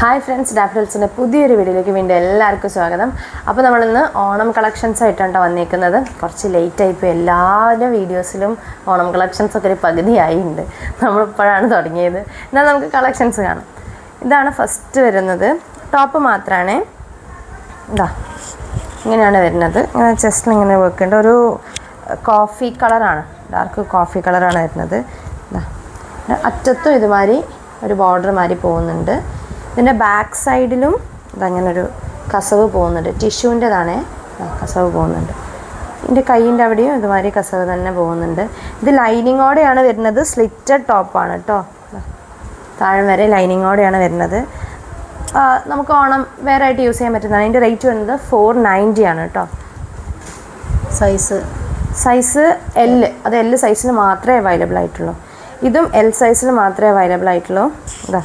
Hi friends, ഡാഫ്ഡിൽസിൻ്റെ പുതിയൊരു വീഡിയോയിലേക്ക് വീണ്ടും എല്ലാവർക്കും സ്വാഗതം. അപ്പോൾ നമ്മളിന്ന് ഓണം കളക്ഷൻസ് ആയിട്ടാണ് വന്നിരിക്കുന്നത്. കുറച്ച് ലേറ്റായിപ്പോൾ എല്ലാവരുടെ വീഡിയോസിലും ഓണം കളക്ഷൻസൊക്കെ ഒരു പകുതിയായിട്ടുണ്ട്. നമ്മളിപ്പോഴാണ് തുടങ്ങിയത്. എന്നാൽ നമുക്ക് കളക്ഷൻസ് കാണാം. ഇതാണ് ഫസ്റ്റ് വരുന്നത്. ടോപ്പ് മാത്രമാണ്. ഇതാ ഇങ്ങനെയാണ് വരുന്നത്. ഇങ്ങനെ ചെസ്റ്റിൽ ഇങ്ങനെ വെക്കേണ്ട ഒരു കോഫി കളറാണ്, ഡാർക്ക് കോഫി കളറാണ് വരുന്നത്. ഇതാ അറ്റത്തും ഇതുമാതിരി ഒരു ബോർഡർ മാതിരി പോകുന്നുണ്ട്. ഇതിൻ്റെ ബാക്ക് സൈഡിലും ഇതങ്ങനൊരു കസവ് പോകുന്നുണ്ട്. ടിഷ്യൂൻ്റെതാണേ, കസവ് പോകുന്നുണ്ട്. ഇതിൻ്റെ കൈയിൻ്റെ അവിടെയും ഇതുമാതിരി കസവ് തന്നെ പോകുന്നുണ്ട്. ഇത് ലൈനിങ്ങോടെയാണ് വരുന്നത്. സ്ലിറ്റഡ് ടോപ്പാണ് കേട്ടോ. താഴെ വരെ ലൈനിങ്ങോടെയാണ് വരുന്നത്. നമുക്ക് ഓണം വേറെ ആയിട്ട് യൂസ് ചെയ്യാൻ പറ്റുന്നതാണ്. അതിൻ്റെ റേറ്റ് വരുന്നത് 490 ആണ് കേട്ടോ. സൈസ് എൽ, അത് എൽ സൈസിന് മാത്രമേ അവൈലബിൾ ആയിട്ടുള്ളൂ. ഇതും എൽ സൈസിൽ മാത്രമേ അവൈലബിൾ ആയിട്ടുള്ളൂ. ഇതാ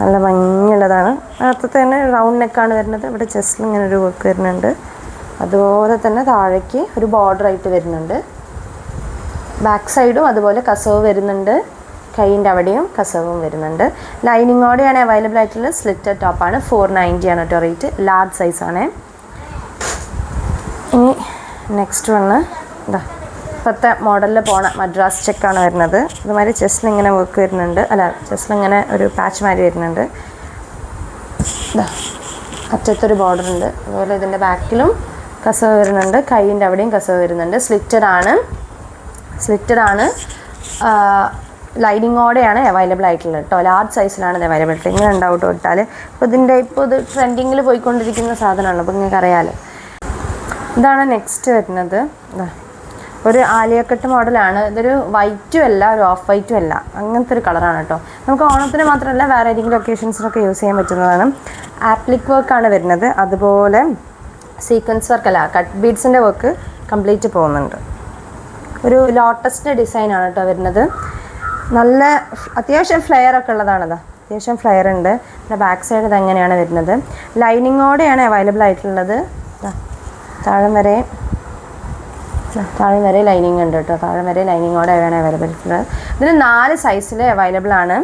നല്ല ഭംഗിയുള്ളതാണ്. നേരത്തെ തന്നെ റൗണ്ട് നെക്കാണ് വരുന്നത്. ഇവിടെ ചെസ്റ്റിൽ ഇങ്ങനെ ഒരു വർക്ക് വരുന്നുണ്ട്. അതുപോലെ തന്നെ താഴേക്ക് ഒരു ബോർഡർ ആയിട്ട് വരുന്നുണ്ട്. ബാക്ക് സൈഡും അതുപോലെ കസവ് വരുന്നുണ്ട്. കൈയിൻ്റെ അവിടെയും കസവും വരുന്നുണ്ട്. ലൈനിങ്ങോടെയാണ് അവൈലബിൾ ആയിട്ടുള്ളത്. സ്ലിറ്റഡ് ടോപ്പാണ്. 490 ആണ് കേട്ടോ റേറ്റ്. ലാർജ് സൈസാണ്. ഇനി നെക്സ്റ്റ് വന്ന് ഇതാ ഇപ്പോഴത്തെ മോഡലിൽ പോണ മദ്രാസ് ചെക്കാണ് വരുന്നത്. ഇതുമാതിരി ചെസ്റ്റിൽ ഇങ്ങനെ വർക്ക് വരുന്നുണ്ട്. ചെസ്റ്റിൽ ഇങ്ങനെ ഒരു പാച്ച് മാതിരി വരുന്നുണ്ട്. ഇതാ അറ്റത്തൊരു ബോർഡർ ഉണ്ട്. അതുപോലെ ഇതിൻ്റെ ബാക്കിലും കസവ് വരുന്നുണ്ട്. കൈയിൻ്റെ അവിടെയും കസവ് വരുന്നുണ്ട്. സ്ലിറ്റഡ് ആണ്. ലൈനിങ്ങോടെയാണ് അവൈലബിൾ ആയിട്ടുള്ളത് കേട്ടോ. ലാർജ് സൈസിലാണ് ഇത് അവൈലബിൾ ആയിട്ടുള്ളത്. ഇങ്ങനെ ഉണ്ടാവും ഇട്ടാൽ. ഇപ്പോൾ ഇത് ട്രെൻഡിങ്ങിൽ പോയിക്കൊണ്ടിരിക്കുന്ന സാധനമാണ്. അപ്പോൾ നിങ്ങൾക്ക് അറിയാമല്ലോ. ഇതാണ് നെക്സ്റ്റ് വരുന്നത്. ഒരു ആലിയക്കട്ട് മോഡലാണ്. ഇതൊരു വൈറ്റും അല്ല, ഒരു ഓഫ് വൈറ്റും അല്ല, അങ്ങനത്തെ ഒരു കളറാണ് കേട്ടോ. നമുക്ക് ഓണത്തിന് മാത്രമല്ല വേറെ ഏതെങ്കിലും ഒക്കേഷൻസിനൊക്കെ യൂസ് ചെയ്യാൻ പറ്റുന്നതാണ്. ആപ്ലിക് വർക്കാണ് വരുന്നത്. അതുപോലെ സീക്വൻസ് വർക്കല്ല, കട്ട് ബീഡ്സിൻ്റെ വർക്ക് കംപ്ലീറ്റ് പോകുന്നുണ്ട്. ഒരു ലോട്ടസിൻ്റെ ഡിസൈനാണ് കേട്ടോ വരുന്നത്. നല്ല അത്യാവശ്യം ഫ്ലെയർ ഒക്കെ ഉള്ളതാണത്. അത്യാവശ്യം ഫ്ലെയർ ഉണ്ട്. പിന്നെ ബാക്ക് സൈഡ് ഇതെങ്ങനെയാണ് വരുന്നത്. ലൈനിങ്ങോടെയാണ് അവൈലബിൾ ആയിട്ടുള്ളത്. താഴെ വരെ ലൈനിങ് ഉണ്ട് കേട്ടോ. താഴെ വരെ ലൈനിങ്ങോടെ ആണ് അവൈലബിൾ ആയിട്ടുള്ളത്. ഇതിന് 4 സൈസിൽ അവൈലബിൾ ആണ്.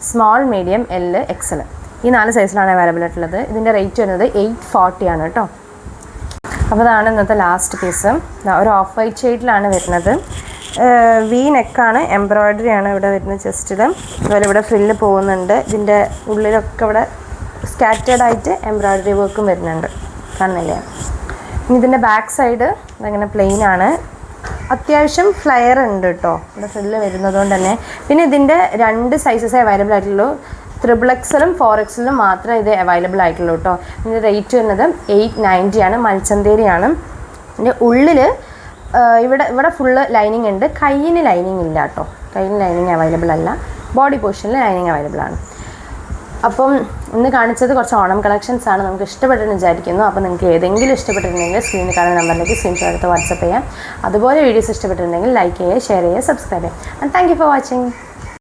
Small, medium, L, XL. ഈ 4 സൈസിലാണ് അവൈലബിൾ ആയിട്ടുള്ളത്. ഇതിൻ്റെ റേറ്റ് വരുന്നത് 840 ആണ് കേട്ടോ. അപ്പോൾ അതാണ് ഇന്നത്തെ ലാസ്റ്റ് പീസ്. ഒരു ഓഫ് വൈറ്റ് ഷെയ്ഡിലാണ് വരുന്നത്. വി നെക്കാണ്. എംബ്രോയ്ഡറി ആണ് ഇവിടെ വരുന്നത് ചെസ്റ്റിൽ. അതുപോലെ ഇവിടെ ഫ്രില്ല് പോകുന്നുണ്ട്. ഇതിൻ്റെ ഉള്ളിലൊക്കെ ഇവിടെ സ്കാറ്റേഡ് ആയിട്ട് എംബ്രോയ്ഡറി വർക്കും വരുന്നുണ്ട്. കാണുന്നില്ലേ? ഇനി ഇതിൻ്റെ ബാക്ക് സൈഡ് ഇതങ്ങനെ പ്ലെയിൻ ആണ്. അത്യാവശ്യം ഫ്ലെയർ ഉണ്ട് കേട്ടോ. ഇവിടെ ഫ്രില്ല് വരുന്നതുകൊണ്ട് തന്നെ. പിന്നെ ഇതിൻ്റെ 2 സൈസസേ അവൈലബിൾ ആയിട്ടുള്ളൂ. 3XL 4XL മാത്രമേ ഇത് അവൈലബിൾ ആയിട്ടുള്ളൂ കേട്ടോ. ഇതിൻ്റെ റേറ്റ് വരുന്നത് 890 ആണ്. മൽച്ചന്തേരിയാണ്. ഇതിൻ്റെ ഉള്ളിൽ ഇവിടെ ഫുള്ള് ലൈനിങ് ഉണ്ട്. കയ്യിന് ലൈനിങ് ഇല്ല കേട്ടോ. കയ്യിന് ലൈനിങ് അവൈലബിൾ അല്ല. ബോഡി പോർഷനിൽ ലൈനിങ് അവൈലബിൾ ആണ്. അപ്പം ഇന്ന് കാണിച്ചത് കുറച്ച് ഓണം കളക്ഷൻസ് ആണ്. നമുക്ക് ഇഷ്ടപ്പെട്ടെന്ന് വിചാരിക്കുന്നു. അപ്പോൾ നിങ്ങൾക്ക് ഏതെങ്കിലും ഇഷ്ടപ്പെട്ടിട്ടുണ്ടെങ്കിൽ സ്ക്രീനിൽ കാണുന്ന നമ്പറിലേക്ക് സ്ക്രീൻഷോട്ട് എടുത്ത് വാട്സപ്പ് ചെയ്യാം. അതുപോലെ വീഡിയോസ് ഇഷ്ടപ്പെട്ടിട്ടുണ്ടെങ്കിൽ ലൈക്ക് ചെയ്യുക, ഷെയർ ചെയ്യുക, സബ്സ്ക്രൈബ് ചെയ്യുക. And thank you for watching.